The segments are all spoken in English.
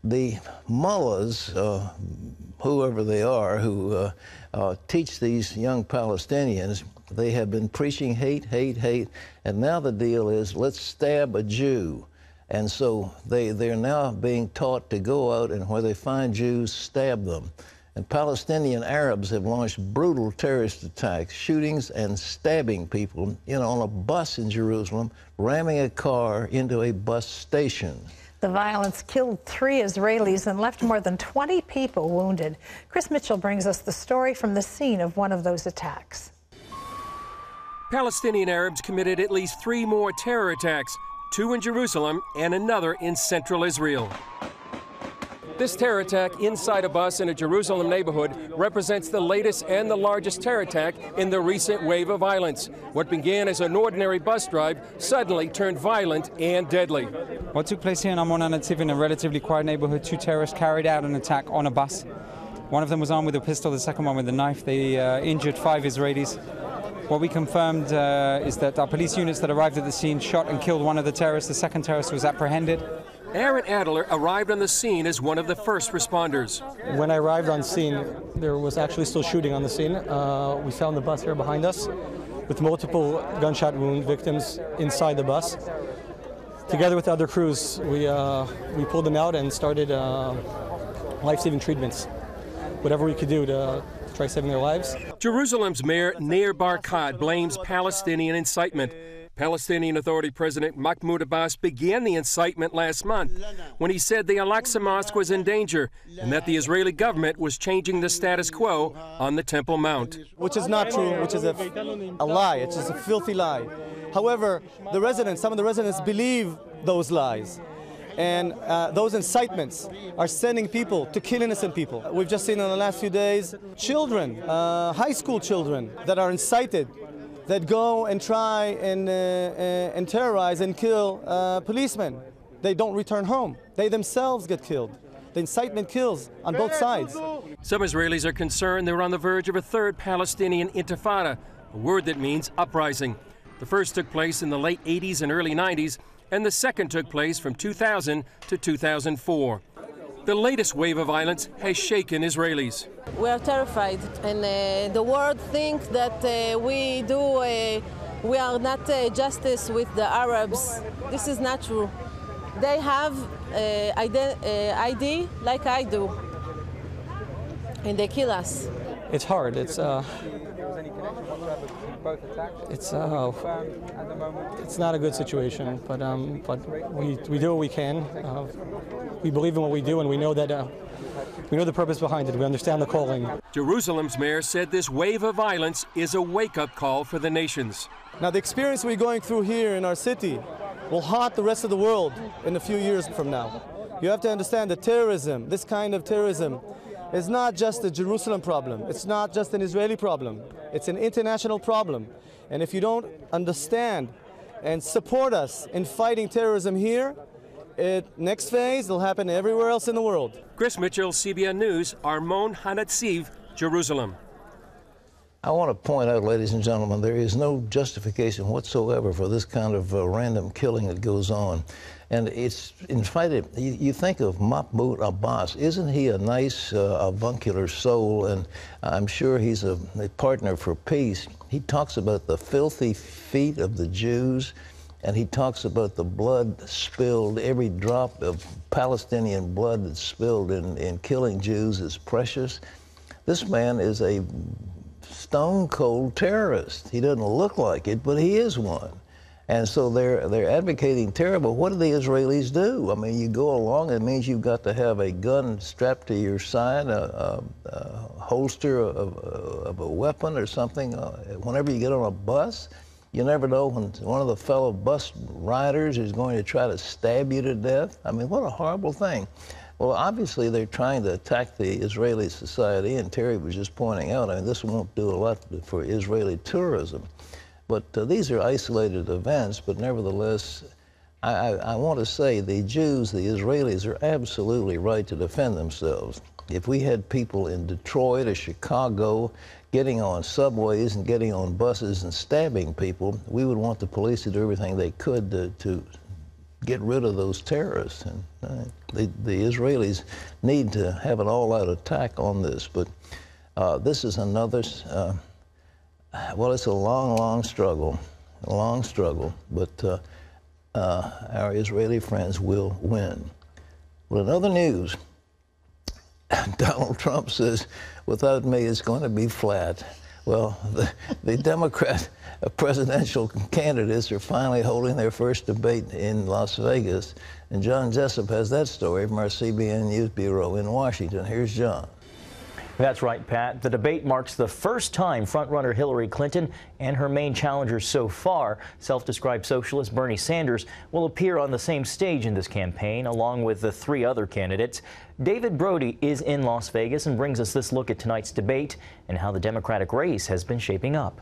The mullahs, whoever they are, who teach these young Palestinians, they have been preaching hate, hate, hate, and now the deal is, let's stab a Jew. And so they're now being taught to go out and where they find Jews, stab them. And Palestinian Arabs have launched brutal terrorist attacks, shootings and stabbing people, on a bus in Jerusalem, ramming a car into a bus station. The violence killed 3 Israelis and left more than 20 people wounded. Chris Mitchell brings us the story from the scene of one of those attacks. Palestinian Arabs committed at least 3 more terror attacks, 2 in Jerusalem and another in central Israel. This terror attack inside a bus in a Jerusalem neighborhood represents the latest and the largest terror attack in the recent wave of violence. What began as an ordinary bus drive suddenly turned violent and deadly. What took place here in Amon HaNativ, in a relatively quiet neighborhood, 2 terrorists carried out an attack on a bus. One of them was armed with a pistol, the second one with a knife. They injured 5 Israelis. What we confirmed is that our police units that arrived at the scene shot and killed one of the terrorists. The second terrorist was apprehended. Aaron Adler arrived on the scene as one of the first responders. When I arrived on scene, there was actually still shooting on the scene. We found the bus here behind us with multiple gunshot wound victims inside the bus. Together with other crews, we pulled them out and started life-saving treatments. Whatever we could do to try saving their lives. Jerusalem's Mayor Nir Barkat blames Palestinian incitement. Palestinian Authority President Mahmoud Abbas began the incitement last month when he said the Al-Aqsa Mosque was in danger and that the Israeli government was changing the status quo on the Temple Mount. Which is not true, which is a lie. It's just a filthy lie. However, some of the residents believe those lies. And those incitements are sending people to kill innocent people. We've just seen in the last few days children, high school children, that are incited, that go and try and terrorize and kill policemen. They don't return home. They themselves get killed. The incitement kills on both sides. Some Israelis are concerned they're on the verge of a 3rd Palestinian intifada, a word that means uprising. The first took place in the late 80s and early 90s, and the second took place from 2000 to 2004. The latest wave of violence has shaken Israelis. We are terrified, and the world thinks that we are not justice with the Arabs. This is not true. They have ID like I do, and they kill us. It's hard. It's not a good situation, but we do what we can. We believe in what we do, and we know that we know the purpose behind it. We understand the calling. Jerusalem's mayor said this wave of violence is a wake-up call for the nations. Now, the experience we're going through here in our city will haunt the rest of the world in a few years from now. You have to understand that terrorism, this kind of terrorism, is not just a Jerusalem problem. It's not just an Israeli problem. It's an international problem. And if you don't understand and support us in fighting terrorism here, next phase will happen everywhere else in the world. Chris Mitchell, CBN News, Amon HaNativ, Jerusalem. I want to point out, ladies and gentlemen, there is no justification whatsoever for this kind of random killing that goes on. And it's, in fact, you think of Mahmoud Abbas. Isn't he a nice, avuncular soul? And I'm sure he's a partner for peace. He talks about the filthy feet of the Jews, and he talks about the blood spilled. Every drop of Palestinian blood that's spilled in killing Jews is precious. This man is a stone-cold terrorist. He doesn't look like it, but he is one. And so they're advocating terror, but what do the Israelis do? I mean, you go along, it means you've got to have a gun strapped to your side, a holster of a weapon or something. Whenever you get on a bus, you never know when one of the fellow bus riders is going to try to stab you to death. I mean, what a horrible thing. Well, obviously, they're trying to attack the Israeli society, and Terry was just pointing out, I mean, this won't do a lot for Israeli tourism. But these are isolated events, but nevertheless, I want to say the Jews, the Israelis, are absolutely right to defend themselves. If we had people in Detroit or Chicago getting on subways and getting on buses and stabbing people, we would want the police to do everything they could to get rid of those terrorists. And the Israelis need to have an all-out attack on this. But this is another, well, it's a long, long struggle, but our Israeli friends will win. Well, in other news, Donald Trump says, without me, it's going to be flat. Well, the Democrat presidential candidates are finally holding their first debate in Las Vegas. And John Jessup has that story from our CBN News Bureau in Washington. Here's John. That's right, Pat. The debate marks the first time frontrunner Hillary Clinton and her main challenger so far, self-described socialist Bernie Sanders, will appear on the same stage in this campaign, along with the three other candidates. David Brody is in Las Vegas and brings us this look at tonight's debate and how the Democratic race has been shaping up.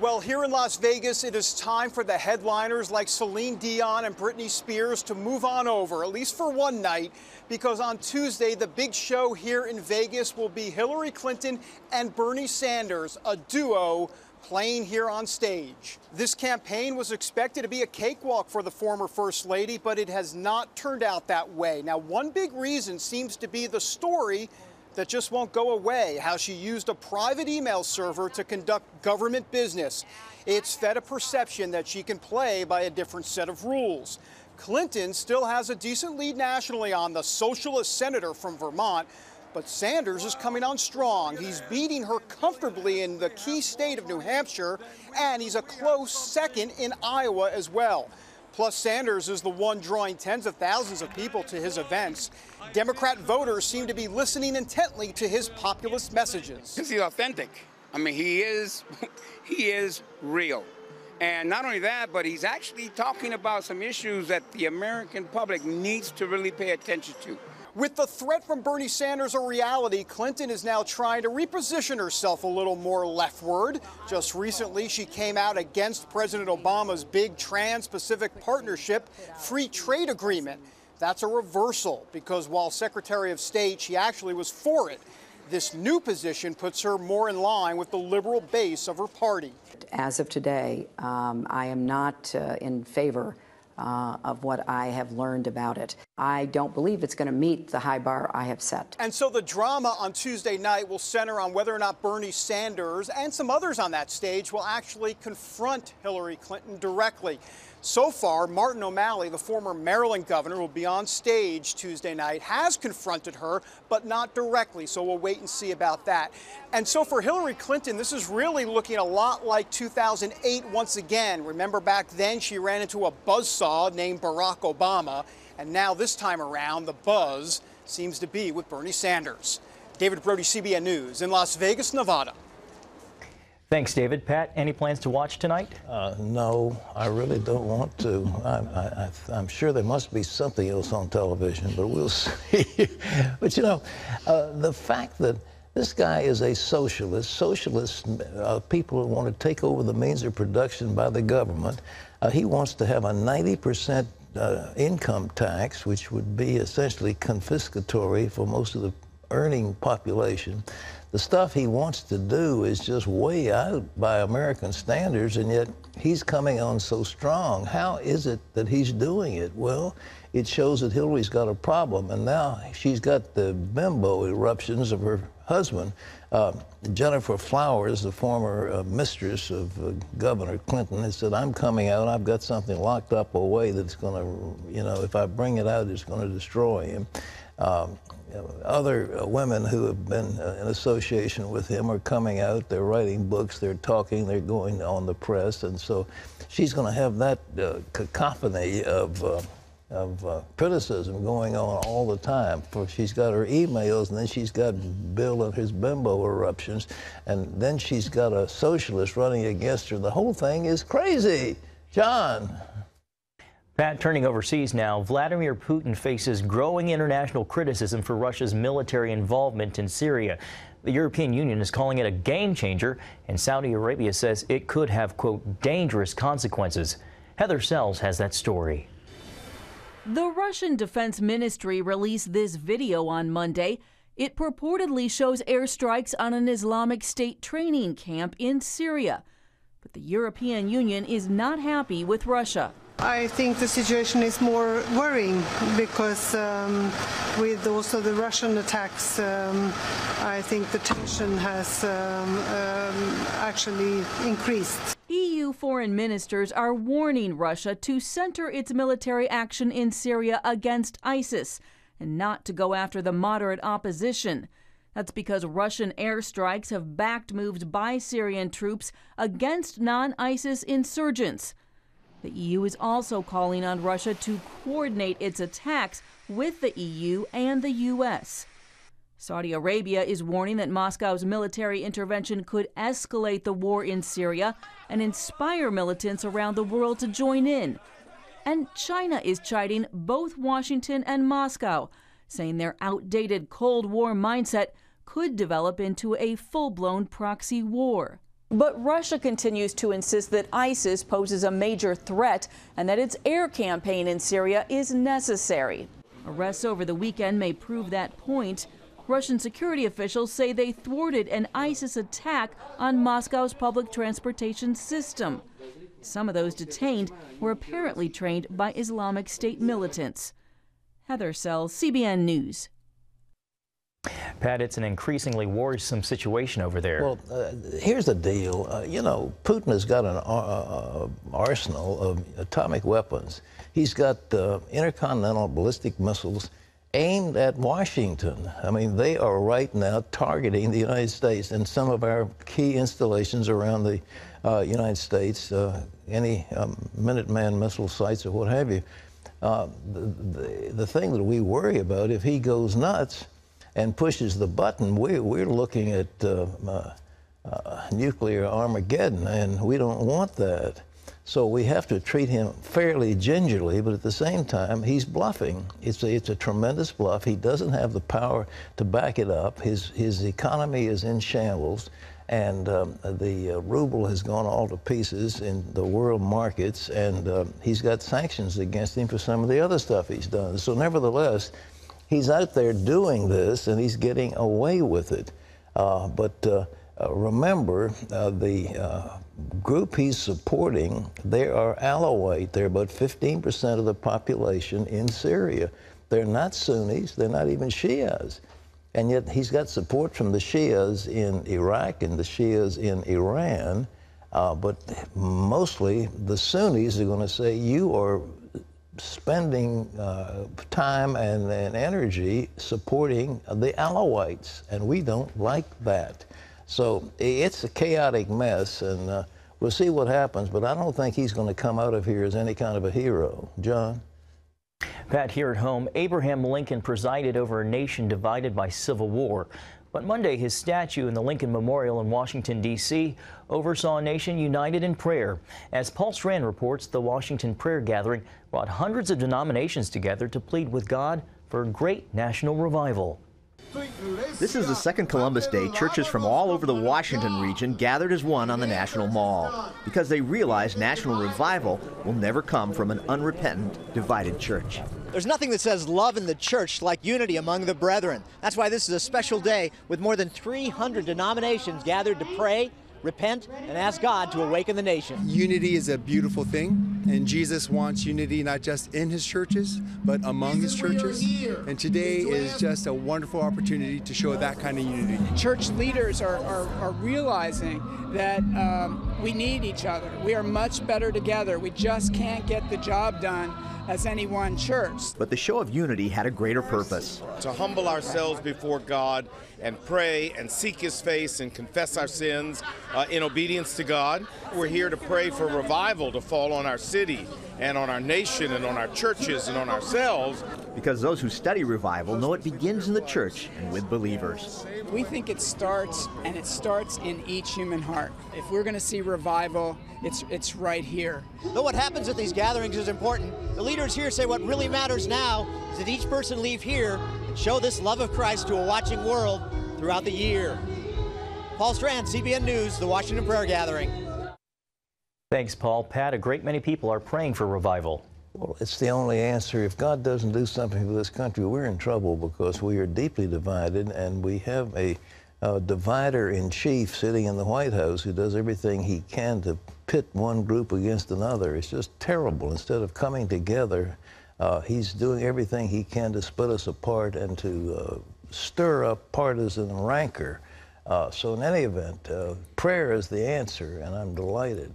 Well, here in Las Vegas, it is time for the headliners like Celine Dion and Britney Spears to move on over, at least for one night, because on Tuesday, the big show here in Vegas will be Hillary Clinton and Bernie Sanders, a duo playing here on stage. This campaign was expected to be a cakewalk for the former First Lady, but it has not turned out that way. Now, one big reason seems to be the story that just won't go away, how she used a private email server to conduct government business. It's fed a perception that she can play by a different set of rules. Clinton still has a decent lead nationally on the socialist senator from Vermont, but Sanders is coming on strong. He's beating her comfortably in the key state of New Hampshire, and he's a close second in Iowa as well. Plus, Sanders is the one drawing tens of thousands of people to his events. Democrat voters seem to be listening intently to his populist messages. Because he's authentic. I mean, he is real. And not only that, but he's actually talking about some issues that the American public needs to really pay attention to. With the threat from Bernie Sanders a reality, Clinton is now trying to reposition herself a little more leftward. Just recently, she came out against President Obama's big Trans-Pacific Partnership free trade agreement. That's a reversal, because while Secretary of State, she actually was for it. This new position puts her more in line with the liberal base of her party. As of today, I am not in favor of what I have learned about it. I don't believe it's going to meet the high bar I have set. And so the drama on Tuesday night will center on whether or not Bernie Sanders and some others on that stage will actually confront Hillary Clinton directly. So far, Martin O'Malley, the former Maryland governor, who will be on stage Tuesday night, has confronted her, but not directly. So we'll wait and see about that. And so for Hillary Clinton, this is really looking a lot like 2008 once again. Remember back then she ran into a buzzsaw named Barack Obama. And now this time around, the buzz seems to be with Bernie Sanders. David Brody, CBN News in Las Vegas, Nevada. Thanks, David. Pat, any plans to watch tonight? No, I really don't want to. I'm sure there must be something else on television, but we'll see. But you know, the fact that this guy is a socialist, people who want to take over the means of production by the government. He wants to have a 90% income tax, which would be essentially confiscatory for most of the earning population. The stuff he wants to do is just way out by American standards, and yet he's coming on so strong. How is it that he's doing it? Well, it shows that Hillary's got a problem, and now she's got the bimbo eruptions of her husband. Jennifer Flowers, the former mistress of Governor Clinton, has said, I'm coming out, I've got something locked up away that's going to, you know, if I bring it out, it's going to destroy him. Other women who have been in association with him are coming out. They're writing books. They're talking. They're going on the press. And so she's going to have that cacophony of criticism going on all the time. For she's got her emails, and then she's got Bill and his bimbo eruptions, and then she's got a socialist running against her. The whole thing is crazy. John. Pat, turning overseas now, Vladimir Putin faces growing international criticism for Russia's military involvement in Syria. The European Union is calling it a game changer, and Saudi Arabia says it could have, quote, dangerous consequences. Heather Sells has that story. The Russian Defense Ministry released this video on Monday. It purportedly shows airstrikes on an Islamic State training camp in Syria. But the European Union is not happy with Russia. I think the situation is more worrying because with also the Russian attacks, I think the tension has actually increased. EU foreign ministers are warning Russia to center its military action in Syria against ISIS and not to go after the moderate opposition. That's because Russian airstrikes have backed moves by Syrian troops against non-ISIS insurgents. The EU is also calling on Russia to coordinate its attacks with the EU and the U.S. Saudi Arabia is warning that Moscow's military intervention could escalate the war in Syria and inspire militants around the world to join in. And China is chiding both Washington and Moscow, saying their outdated Cold War mindset could develop into a full-blown proxy war. But Russia continues to insist that ISIS poses a major threat and that its air campaign in Syria is necessary. Arrests over the weekend may prove that point. Russian security officials say they thwarted an ISIS attack on Moscow's public transportation system. Some of those detained were apparently trained by Islamic State militants. Heather Sells, CBN News. Pat, it's an increasingly worrisome situation over there. Well, here's the deal. You know, Putin has got an arsenal of atomic weapons. He's got intercontinental ballistic missiles aimed at Washington. I mean, they are right now targeting the United States and some of our key installations around the United States, any Minuteman missile sites or what have you. The thing that we worry about, if he goes nuts and pushes the button, we're looking at nuclear Armageddon, and we don't want that. So we have to treat him fairly gingerly, but at the same time, he's bluffing. It's a tremendous bluff. He doesn't have the power to back it up. His economy is in shambles, and the ruble has gone all to pieces in the world markets, and he's got sanctions against him for some of the other stuff he's done. So nevertheless, he's out there doing this, and he's getting away with it. Remember, the group he's supporting, they are Alawite. They're about 15% of the population in Syria. They're not Sunnis. They're not even Shias. And yet he's got support from the Shias in Iraq and the Shias in Iran. But mostly the Sunnis are going to say, you are spending time and energy supporting the Alawites, and we don't like that. So it's a chaotic mess, and we'll see what happens, but I don't think he's going to come out of here as any kind of a hero. John? Pat, here at home, Abraham Lincoln presided over a nation divided by civil war. But Monday, his statue in the Lincoln Memorial in Washington, D.C. oversaw a nation united in prayer. As Paul Strand reports, the Washington prayer gathering brought hundreds of denominations together to plead with God for a great national revival. This is the second Columbus Day churches from all over the Washington region gathered as one on the National Mall because they realize national revival will never come from an unrepentant, divided church. There's nothing that says love in the church like unity among the brethren. That's why this is a special day with more than 300 denominations gathered to pray, repent, and ask God to awaken the nation. Unity is a beautiful thing, and Jesus wants unity not just in his churches, but among his churches. And today is just a wonderful opportunity to show that kind of unity. Church leaders are realizing that we need each other. We are much better together. We just can't get the job done as any one church. But the show of unity had a greater purpose. To humble ourselves before God and pray and seek his face and confess our sins in obedience to God. We're here to pray for revival to fall on our city and on our nation and on our churches and on ourselves. Because those who study revival know it begins in the church and with believers. We think it starts in each human heart. If we're going to see revival, it's right here. Though what happens at these gatherings is important, the leaders here say what really matters now is that each person leave here and show this love of Christ to a watching world throughout the year. Paul Strand, CBN News, the Washington Prayer Gathering. Thanks, Paul. Pat, a great many people are praying for revival. Well, it's the only answer. If God doesn't do something for this country, we're in trouble because we are deeply divided, and we have a divider-in-chief sitting in the White House who does everything he can to pit one group against another. It's just terrible. Instead of coming together, he's doing everything he can to split us apart and to stir up partisan rancor. So in any event, prayer is the answer, and I'm delighted.